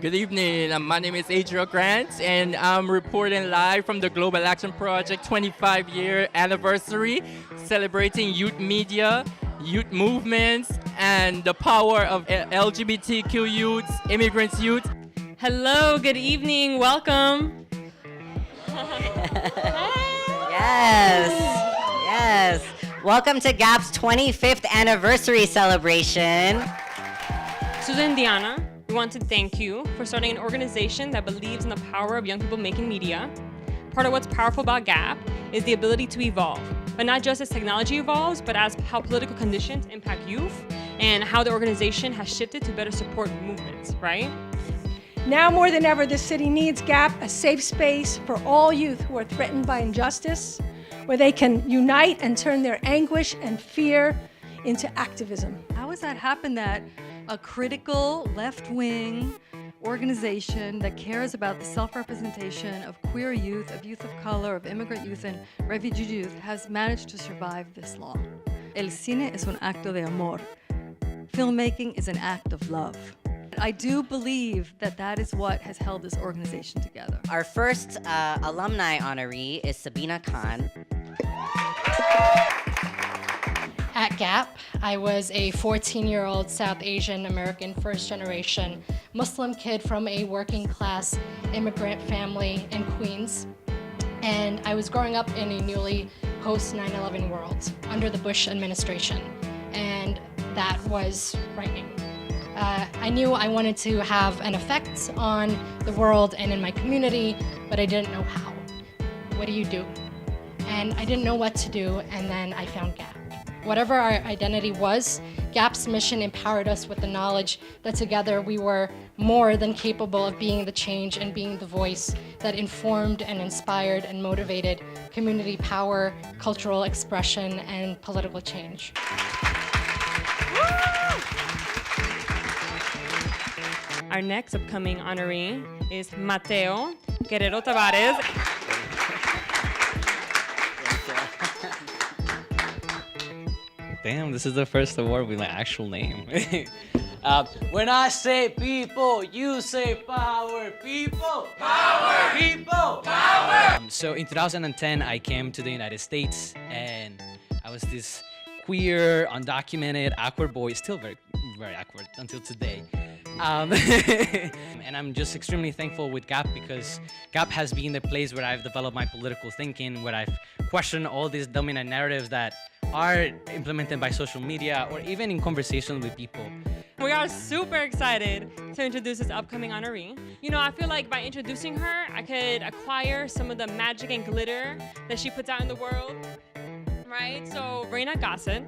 Good evening. My name is Adriel Grant, and I'm reporting live from the Global Action Project 25-year anniversary, celebrating youth media, youth movements, and the power of LGBTQ youths, immigrants youth. Hello, good evening, welcome. Yes. Welcome to G.A.P's 25th anniversary celebration. Susan and Diana, we want to thank you for starting an organization that believes in the power of young people making media. Part of what's powerful about G.A.P is the ability to evolve, but not just as technology evolves, but as how political conditions impact youth and how the organization has shifted to better support movements, right? Now more than ever, this city needs G.A.P, a safe space for all youth who are threatened by injustice, where they can unite and turn their anguish and fear into activism. How has that happened that a critical left-wing organization that cares about the self-representation of queer youth, of youth of color, of immigrant youth and refugee youth has managed to survive this long? El cine es un acto de amor. Filmmaking is an act of love. I do believe that that is what has held this organization together. Our first alumni honoree is Sabina Khan. At G.A.P, I was a 14-year-old South Asian American first-generation Muslim kid from a working-class immigrant family in Queens. And I was growing up in a newly post-9/11 world under the Bush administration. And that was frightening. I knew I wanted to have an effect on the world and in my community, but I didn't know how. What do you do? And I didn't know what to do, and then I found G.A.P. Whatever our identity was, G.A.P's mission empowered us with the knowledge that together we were more than capable of being the change and being the voice that informed and inspired and motivated community power, cultural expression, and political change. Our next upcoming honoree is Mateo, Guerrero-Tabares. Damn, this is the first award with my actual name. When I say people, you say power. People, power. People, power. So in 2010, I came to the United States, and I was this queer, undocumented, awkward boy, still very, very awkward until today. And I'm just extremely thankful with G.A.P because G.A.P has been the place where I've developed my political thinking, where I've questioned all these dominant narratives that are implemented by social media or even in conversations with people. We are super excited to introduce this upcoming honoree. You know, I feel like by introducing her, I could acquire some of the magic and glitter that she puts out in the world, right? So, Reina Gossett.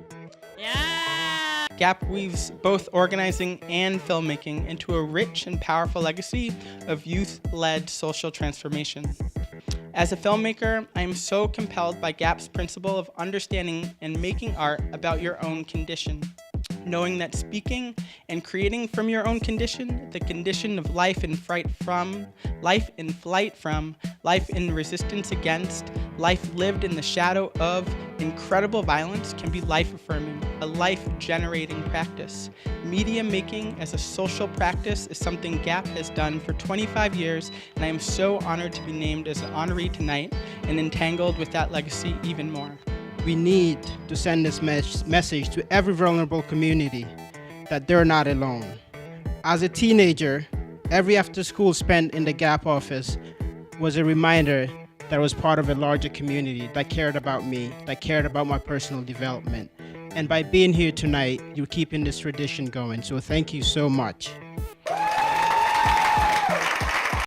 Yeah! G.A.P weaves both organizing and filmmaking into a rich and powerful legacy of youth-led social transformation. As a filmmaker, I am so compelled by G.A.P's principle of understanding and making art about your own condition. Knowing that speaking and creating from your own condition, the condition of life in fright from, life in flight from, life in resistance against, life lived in the shadow of incredible violence can be life-affirming, a life-generating practice. Media making as a social practice is something G.A.P has done for 25 years, and I am so honored to be named as an honoree tonight and entangled with that legacy even more. We need to send this message to every vulnerable community that they're not alone. As a teenager, every after school spent in the G.A.P office was a reminder that I was part of a larger community that cared about me, that cared about my personal development. And by being here tonight, you're keeping this tradition going. So thank you so much.